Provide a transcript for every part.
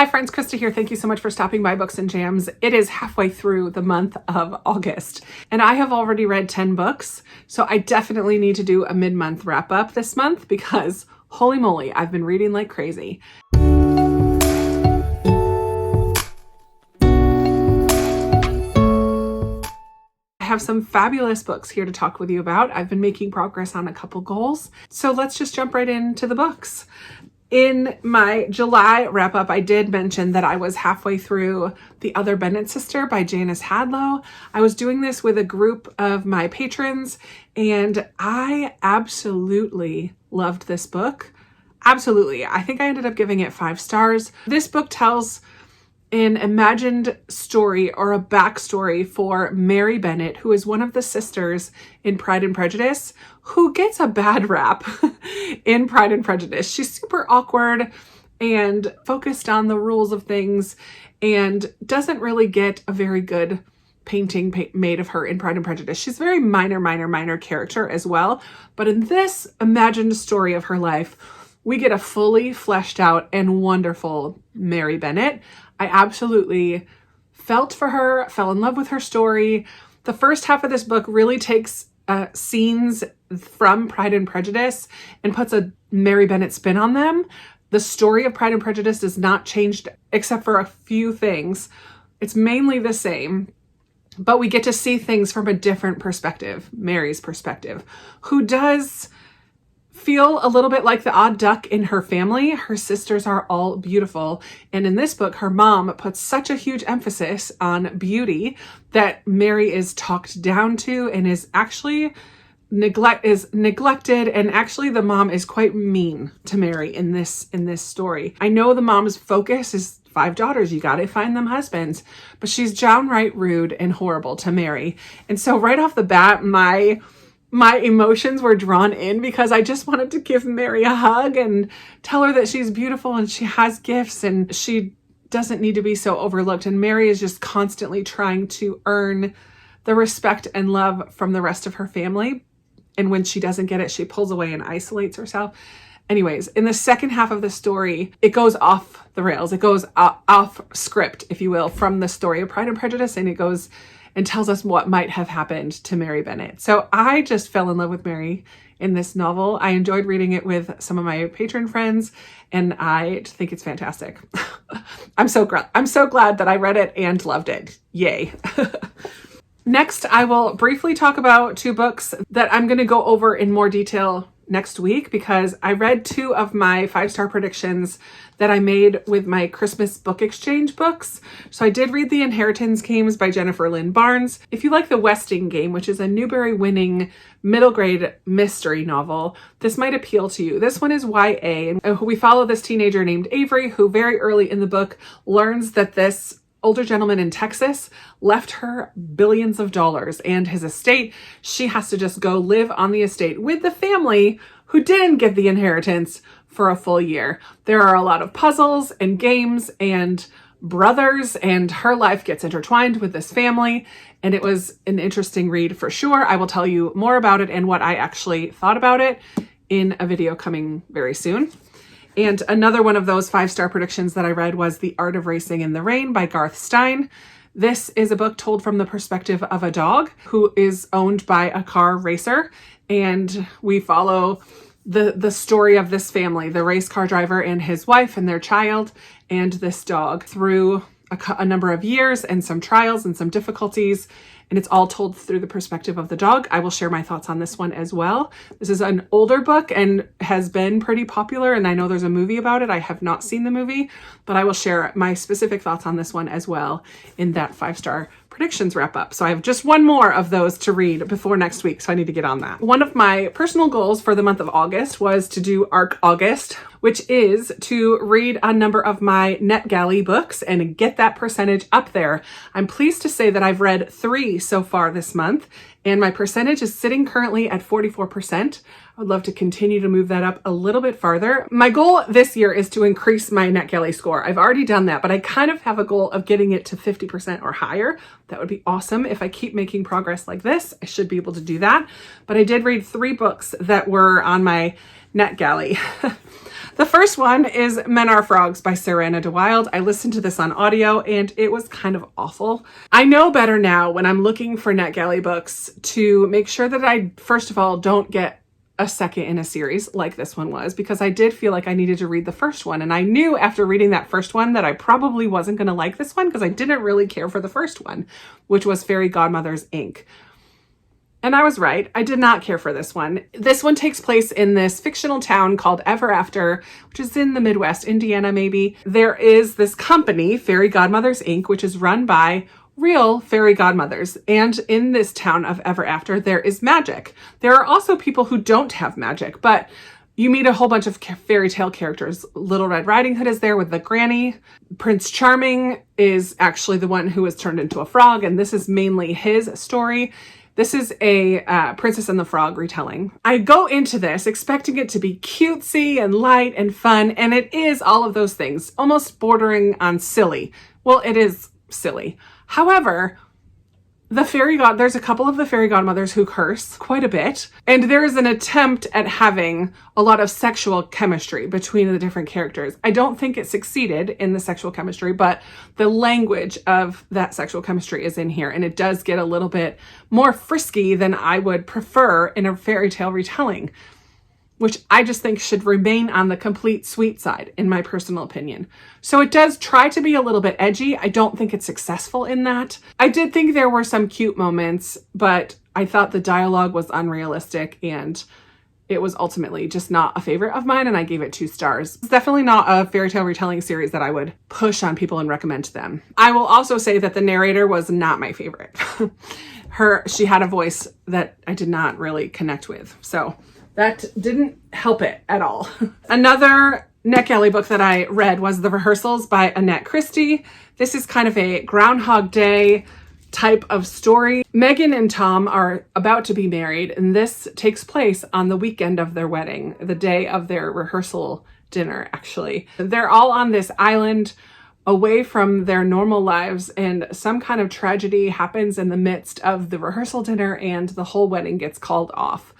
Hi friends, Krista here. Thank you so much for stopping by Books and Jams. It is halfway through the month of August and I have already read 10 books. So I definitely need to do a mid-month wrap up this month because holy moly, I've been reading like crazy. I have some fabulous books here to talk with you about. I've been making progress on a couple goals. So let's just jump right into the books. In my July wrap up, I did mention that I was halfway through The Other Bennett Sister by Janice Hadlow. I was doing this with a group of my patrons and I absolutely loved this book. Absolutely. I think I ended up giving it 5 stars. This book tells an imagined story or a backstory for Mary Bennett, who is one of the sisters in Pride and Prejudice, who gets a bad rap in Pride and Prejudice. She's super awkward and focused on the rules of things and doesn't really get a very good painting made of her in Pride and Prejudice. She's a very minor character as well. But in this imagined story of her life, we get a fully fleshed out and wonderful Mary Bennett. I absolutely felt for her, fell in love with her story. The first half of this book really takes scenes from Pride and Prejudice and puts a Mary Bennett spin on them. The story of Pride and Prejudice is not changed except for a few things. It's mainly the same, but we get to see things from a different perspective, Mary's perspective, who does feel a little bit like the odd duck in her family. Her sisters are all beautiful. And in this book, her mom puts such a huge emphasis on beauty that Mary is talked down to and is actually neglected. And actually the mom is quite mean to Mary in this story. I know the mom's focus is 5 daughters, you gotta find them husbands, but she's downright rude and horrible to Mary. And so right off the bat, my emotions were drawn in because I just wanted to give Mary a hug and tell her that she's beautiful and she has gifts and she doesn't need to be so overlooked. And Mary is just constantly trying to earn the respect and love from the rest of her family. And when she doesn't get it, she pulls away and isolates herself. Anyways, in the second half of the story, it goes off the rails. It goes off script, if you will, from the story of Pride and Prejudice, and it goes and tells us what might have happened to Mary Bennett. So I just fell in love with Mary in this novel. I enjoyed reading it with some of my patron friends, and I think it's fantastic. I'm so glad that I read it and loved it. Yay. Next, I will briefly talk about 2 books that I'm going to go over in more detail next week because I read 2 of my 5-star predictions that I made with my Christmas book exchange books. So I did read The Inheritance Games by Jennifer Lynn Barnes. If you like The Westing Game, which is a Newbery winning middle grade mystery novel, this might appeal to you. This one is YA, and we follow this teenager named Avery who very early in the book learns that this older gentleman in Texas left her billions of dollars and his estate. She has to just go live on the estate with the family who didn't get the inheritance for a full year. There are a lot of puzzles and games and brothers, and her life gets intertwined with this family. And it was an interesting read for sure. I will tell you more about it and what I actually thought about it in a video coming very soon. And another one of those 5-star predictions that I read was The Art of Racing in the Rain by Garth Stein. This is a book told from the perspective of a dog who is owned by a car racer. And we follow the story of this family, the race car driver and his wife and their child and this dog through a number of years and some trials and some difficulties. And it's all told through the perspective of the dog. I will share my thoughts on this one as well. This is an older book and has been pretty popular, and I know there's a movie about it. I have not seen the movie, but I will share my specific thoughts on this one as well in that 5-star predictions wrap up. So I have just one more of those to read before next week, so I need to get on that. One of my personal goals for the month of August was to do ARC August, which is to read a number of my NetGalley books and get that percentage up there. I'm pleased to say that I've read 3 so far this month, and my percentage is sitting currently at 44%. I would love to continue to move that up a little bit farther. My goal this year is to increase my NetGalley score. I've already done that, but I kind of have a goal of getting it to 50% or higher. That would be awesome. If I keep making progress like this, I should be able to do that. But I did read 3 books that were on my NetGalley. The first one is Men Are Frogs by Sarah Anna DeWild. I listened to this on audio and it was kind of awful. I know better now when I'm looking for NetGalley books to make sure that I, first of all, don't get a second in a series like this one was, because I did feel like I needed to read the first one. And I knew after reading that first one that I probably wasn't going to like this one because I didn't really care for the first one, which was Fairy Godmothers, Inc. And I was right. I did not care for this one. This one takes place in this fictional town called Ever After, which is in the Midwest, Indiana maybe. There is this company, Fairy Godmothers, Inc., which is run by real fairy godmothers. And in this town of Ever After, there is magic. There are also people who don't have magic, but you meet a whole bunch of fairy tale characters. Little Red Riding Hood is there with the granny. Prince Charming is actually the one who was turned into a frog, and this is mainly his story. This is a Princess and the Frog retelling. I go into this expecting it to be cutesy and light and fun, and it is all of those things, almost bordering on silly. Well, it is silly. However, there's a couple of the fairy godmothers who curse quite a bit, and there is an attempt at having a lot of sexual chemistry between the different characters. I don't think it succeeded in the sexual chemistry, but the language of that sexual chemistry is in here, and it does get a little bit more frisky than I would prefer in a fairy tale retelling, which I just think should remain on the complete sweet side, in my personal opinion. So it does try to be a little bit edgy. I don't think it's successful in that. I did think there were some cute moments, but I thought the dialogue was unrealistic, and it was ultimately just not a favorite of mine, and I gave it 2 stars. It's definitely not a fairy tale retelling series that I would push on people and recommend to them. I will also say that the narrator was not my favorite. She had a voice that I did not really connect with. So that didn't help it at all. Another NetGalley book that I read was TheRehearsals by Annette Christie. This is kind of a Groundhog Day type of story. Megan and Tom are about to be married, and this takes place on the weekend of their wedding, the day of their rehearsal dinner, actually. They're all on this island away from their normal lives, and some kind of tragedy happens in the midst of the rehearsal dinner, and the whole wedding gets called off.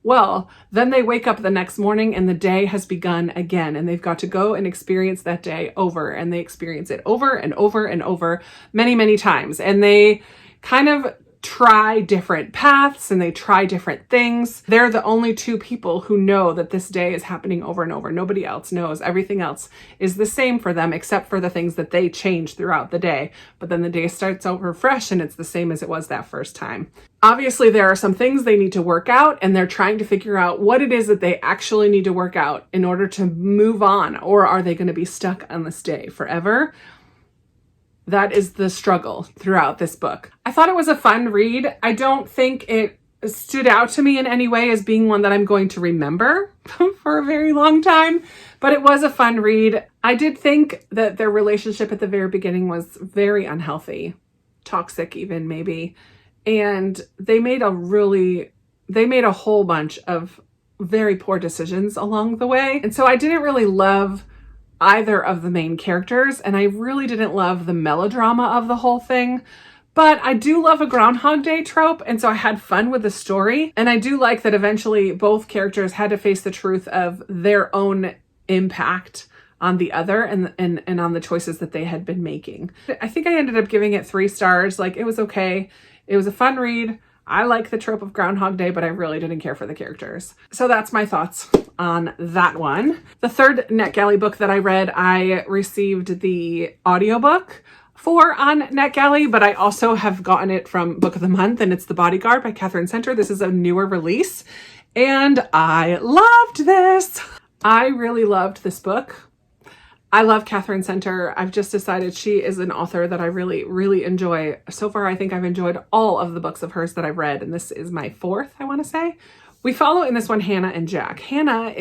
Well, then they wake up the next morning and the day has begun again, and they've got to go and experience that day over, and they experience it over and over and over many, many times. And they kind of try different paths and they try different things. They're the only 2 people who know that this day is happening over and over. Nobody else knows. Everything else is the same for them except for the things that they change throughout the day. But then the day starts over fresh and it's the same as it was that first time. Obviously, there are some things they need to work out, and they're trying to figure out what it is that they actually need to work out in order to move on, or are they going to be stuck on this day forever? That is the struggle throughout this book. I thought it was a fun read. I don't think it stood out to me in any way as being one that I'm going to remember for a very long time, but it was a fun read. I did think that their relationship at the very beginning was very unhealthy, toxic even maybe, and they made a whole bunch of very poor decisions along the way. And so I didn't really love either of the main characters, and I really didn't love the melodrama of the whole thing. But I do love a Groundhog Day trope, and so I had fun with the story. And I do like that eventually both characters had to face the truth of their own impact on the other and on the choices that they had been making. I think I ended up giving it 3 stars. Like, it was okay. It was a fun read. I like the trope of Groundhog Day, but I really didn't care for the characters. So that's my thoughts on that one. The third NetGalley book that I read, I received the audiobook for on NetGalley, but I also have gotten it from Book of the Month, and it's The Bodyguard by Catherine Center. This is a newer release, and I loved this. I really loved this book. I love Catherine Center. I've just decided she is an author that I really, really enjoy. So far, I think I've enjoyed all of the books of hers that I've read, and this is my 4th, I want to say. We follow in this one Hannah and Jack. Hannah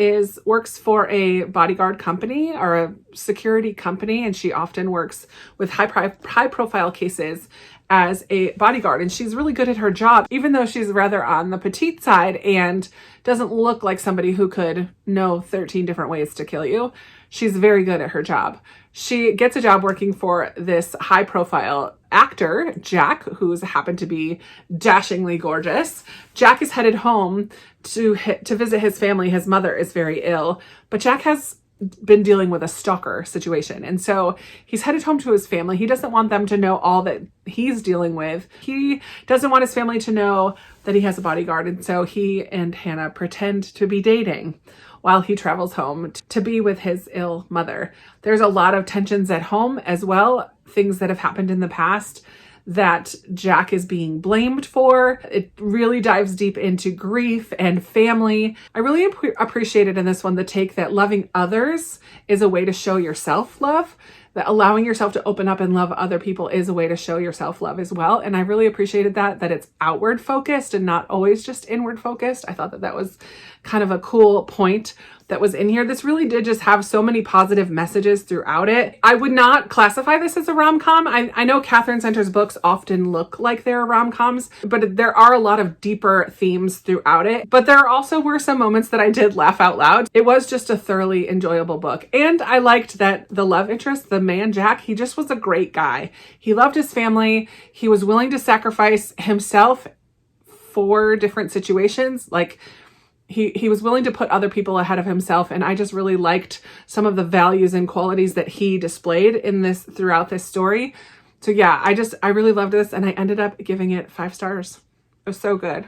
works for a bodyguard company or a security company, and she often works with high-profile cases as a bodyguard, and she's really good at her job, even though she's rather on the petite side and doesn't look like somebody who could know 13 different ways to kill you. She's very good at her job. She gets a job working for this high-profile actor, Jack, who's happened to be dashingly gorgeous. Jack is headed home to visit his family. His mother is very ill, but Jack has been dealing with a stalker situation. And so he's headed home to his family. He doesn't want them to know all that he's dealing with. He doesn't want his family to know that he has a bodyguard. And so he and Hannah pretend to be dating while he travels home to be with his ill mother. There's a lot of tensions at home as well, things that have happened in the past that Jack is being blamed for. It really dives deep into grief and family. I really appreciated in this one the take that loving others is a way to show yourself love, that allowing yourself to open up and love other people is a way to show yourself love as well. And I really appreciated that it's outward focused and not always just inward focused. I thought that was kind of a cool point that was in here. This really did just have so many positive messages throughout it. I would not classify this as a rom-com. I know Catherine Center's books often look like they're rom-coms, but there are a lot of deeper themes throughout it. But there also were some moments that I did laugh out loud. It was just a thoroughly enjoyable book. And I liked that the love interest, the man Jack, he just was a great guy. He loved his family. He was willing to sacrifice himself for different situations. Like, he was willing to put other people ahead of himself. And I just really liked some of the values and qualities that he displayed in this throughout this story. So yeah, I really loved this, and I ended up giving it 5 stars. It was so good.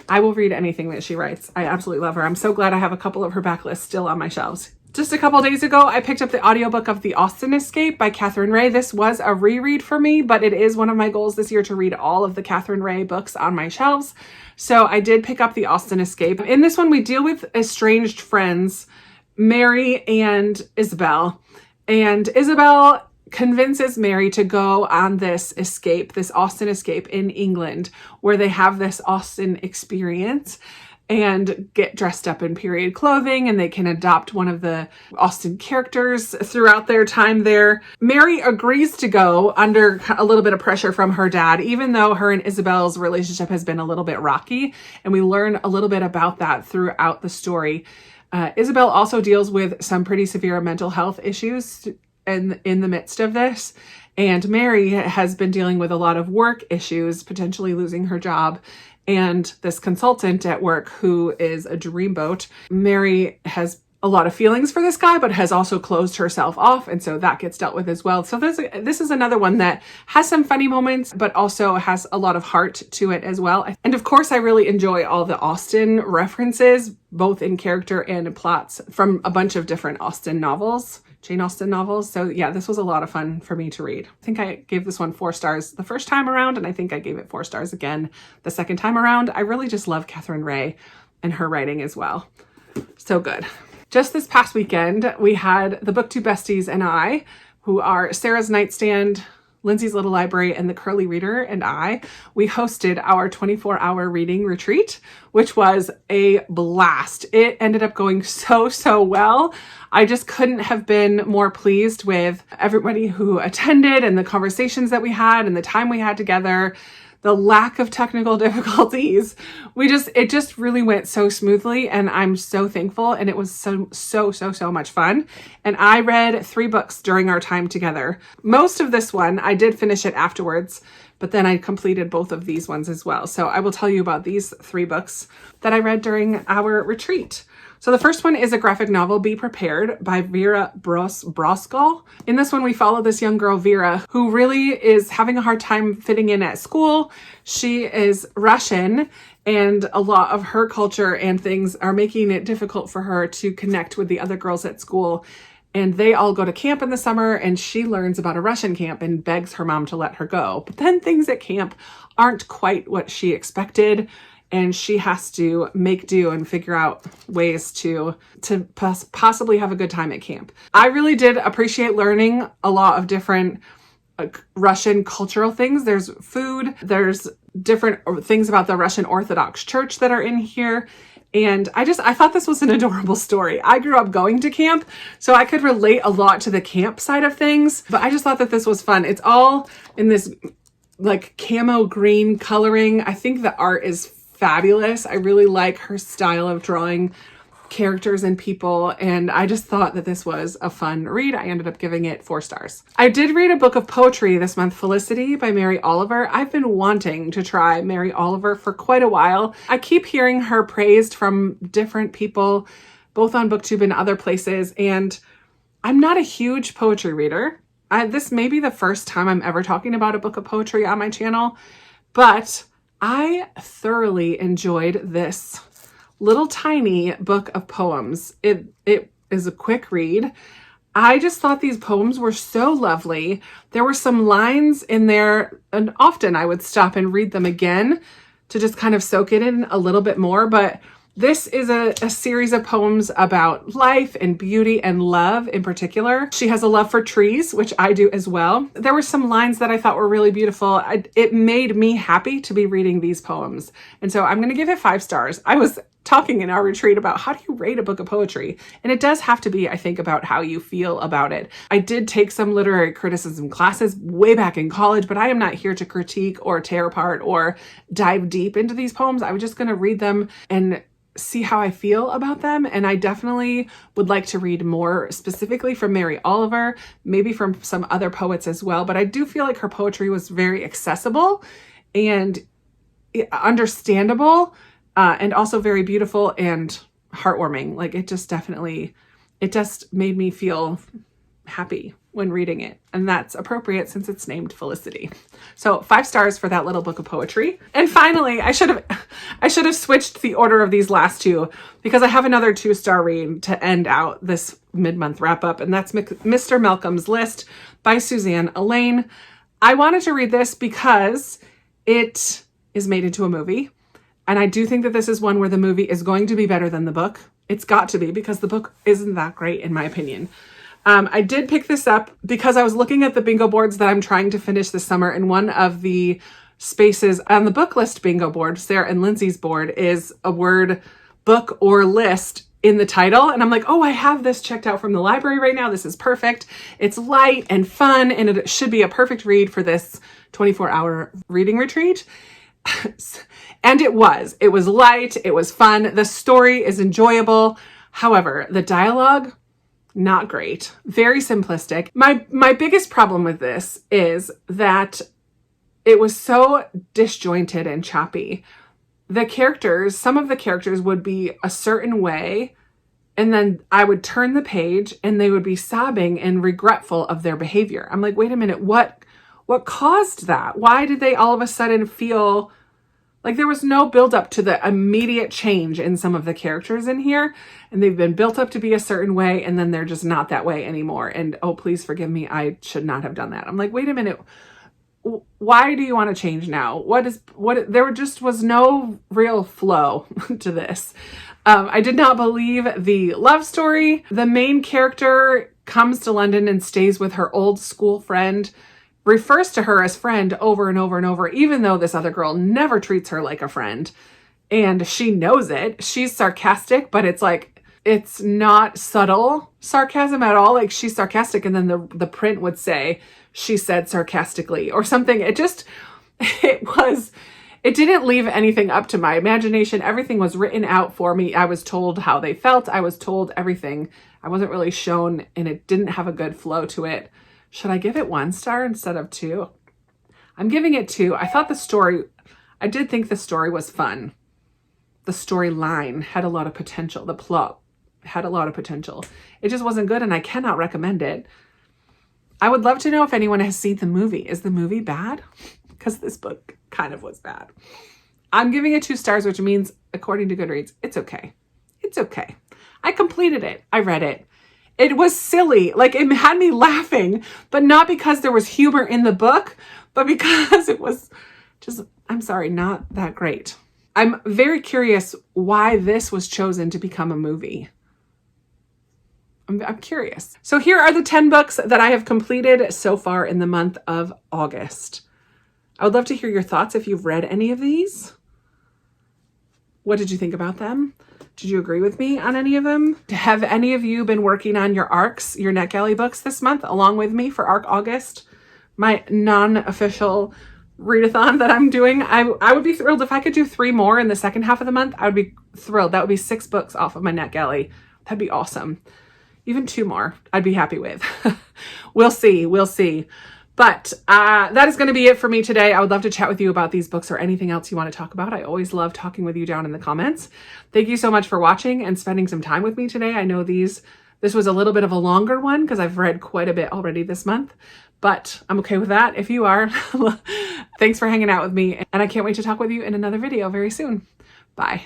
I will read anything that she writes. I absolutely love her. I'm so glad I have a couple of her backlists still on my shelves. Just a couple days ago, I picked up the audiobook of The Austen Escape by Catherine Ray. This was a reread for me, but it is one of my goals this year to read all of the Catherine Ray books on my shelves. So I did pick up The Austen Escape. In this one, we deal with estranged friends, Mary and Isabel. And Isabel convinces Mary to go on this escape, this Austen escape in England, where they have this Austen experience and get dressed up in period clothing, and they can adopt one of the Austen characters throughout their time there. Mary agrees to go under a little bit of pressure from her dad, even though her and Isabel's relationship has been a little bit rocky, and we learn a little bit about that throughout the story. Isabel also deals with some pretty severe mental health issues in the midst of this, and Mary has been dealing with a lot of work issues, potentially losing her job, and this consultant at work who is a dreamboat. Mary has a lot of feelings for this guy, but has also closed herself off, and so that gets dealt with as well. So this is another one that has some funny moments, but also has a lot of heart to it as well. And of course, I really enjoy all the Austen references, both in character and in plots, from a bunch of different Austen novels. Jane Austen novels. So yeah, this was a lot of fun for me to read. I think I gave this one 4 stars the first time around, and I think I gave it 4 stars again the second time around. I really just love Catherine Ray and her writing as well. So good. Just this past weekend, we had the BookTube besties and I, who are Sarah's Nightstand, Lindsay's Little Library, and the Curly Reader and I, we hosted our 24-hour reading retreat, which was a blast. It ended up going so well. I just couldn't have been more pleased with everybody who attended and the conversations that we had and the time we had together, the lack of technical difficulties. It just really went so smoothly, and I'm so thankful. And it was so much fun. And I read 3 books during our time together. Most of this one, I did finish it afterwards, but then I completed both of these ones as well. So I will tell you about these 3 books that I read during our retreat. So the first one is a graphic novel, Be Prepared, by Vera Broskal. In this one, we follow this young girl, Vera, who really is having a hard time fitting in at school. She is Russian, and a lot of her culture and things are making it difficult for her to connect with the other girls at school. And they all go to camp in the summer, and she learns about a Russian camp and begs her mom to let her go. But then things at camp aren't quite what she expected, and she has to make do and figure out ways to possibly have a good time at camp. I really did appreciate learning a lot of different Russian cultural things. There's food, there's different things about the Russian Orthodox Church that are in here. And I thought this was an adorable story. I grew up going to camp, so I could relate a lot to the camp side of things, but I just thought that this was fun. It's all in this like camo green coloring. I think the art is fabulous. I really like her style of drawing characters and people, and I just thought that this was a fun read. I ended up giving it 4 stars. I did read a book of poetry this month, Felicity by Mary Oliver. I've been wanting to try Mary Oliver for quite a while. I keep hearing her praised from different people, both on BookTube and other places. And I'm not a huge poetry reader. This may be the first time I'm ever talking about a book of poetry on my channel, but I thoroughly enjoyed this little tiny book of poems. It is a quick read. I just thought these poems were so lovely. There were some lines in there, and often I would stop and read them again to just kind of soak it in a little bit more. But this is a series of poems about life and beauty and love in particular. She has a love for trees, which I do as well. There were some lines that I thought were really beautiful. It made me happy to be reading these poems. And so I'm going to give it 5 stars. I was talking in our retreat about how do you rate a book of poetry? And it does have to be, I think, about how you feel about it. I did take some literary criticism classes way back in college, but I am not here to critique or tear apart or dive deep into these poems. I was just going to read them and see how I feel about them. And I definitely would like to read more specifically from Mary Oliver, maybe from some other poets as well. But I do feel like her poetry was very accessible and understandable, and also very beautiful and heartwarming. Like it just made me feel happy when reading it. And that's appropriate since it's named Felicity. So 5 stars for that little book of poetry. And finally, I should have switched the order of these last 2 because I have another 2-star read to end out this mid-month wrap up. And that's Mr. Malcolm's List by Suzanne Elaine. I wanted to read this because it is made into a movie. And I do think that this is one where the movie is going to be better than the book. It's got to be because the book isn't that great in my opinion. I did pick this up because I was looking at the bingo boards that I'm trying to finish this summer. And one of the spaces on the book list bingo board, Sarah and Lindsay's board, is a word book or list in the title. And I'm like, oh, I have this checked out from the library right now. This is perfect. It's light and fun. And it should be a perfect read for this 24-hour reading retreat. And it was light. It was fun. The story is enjoyable. However, the dialogue, not great. Very simplistic. My biggest problem with this is that it was so disjointed and choppy. Some of the characters would be a certain way, and then I would turn the page and they would be sobbing and regretful of their behavior. I'm like, wait a minute, what caused that? Why did they all of a sudden feel like there was no build up to the immediate change in some of the characters in here? And they've been built up to be a certain way, and then they're just not that way anymore. And oh, please forgive me, I should not have done that. I'm like, wait a minute. Why do you want to change now? There just was no real flow to this. I did not believe the love story. The main character comes to London and stays with her old school friend, refers to her as friend over and over and over, even though this other girl never treats her like a friend. And she knows it. She's sarcastic, but it's not subtle sarcasm at all. Like she's sarcastic, and then the print would say, she said sarcastically or something. It didn't leave anything up to my imagination. Everything was written out for me. I was told how they felt. I was told everything. I wasn't really shown, and it didn't have a good flow to it. Should I give it 1 star instead of 2? I'm giving it 2. I did think the story was fun. The storyline had a lot of potential. The plot had a lot of potential. It just wasn't good, and I cannot recommend it. I would love to know if anyone has seen the movie. Is the movie bad? Because this book kind of was bad. I'm giving it 2 stars, which means, according to Goodreads, it's okay. It's okay. I completed it. I read it. It was silly. Like, it had me laughing, but not because there was humor in the book, but because it was just, I'm sorry, not that great. I'm very curious why this was chosen to become a movie. I'm curious. So here are the 10 books that I have completed so far in the month of August. I would love to hear your thoughts if you've read any of these. What did you think about them? Did you agree with me on any of them? Have any of you been working on your ARCs, your NetGalley books this month, along with me for ARC August? My non-official readathon that I'm doing. I would be thrilled if I could do 3 more in the second half of the month. I would be thrilled. That would be 6 books off of my NetGalley. That'd be awesome. Even 2 more, I'd be happy with. We'll see. But that is going to be it for me today. I would love to chat with you about these books or anything else you want to talk about. I always love talking with you down in the comments. Thank you so much for watching and spending some time with me today. I know this was a little bit of a longer one because I've read quite a bit already this month, but I'm okay with that. If you are, thanks for hanging out with me, and I can't wait to talk with you in another video very soon. Bye.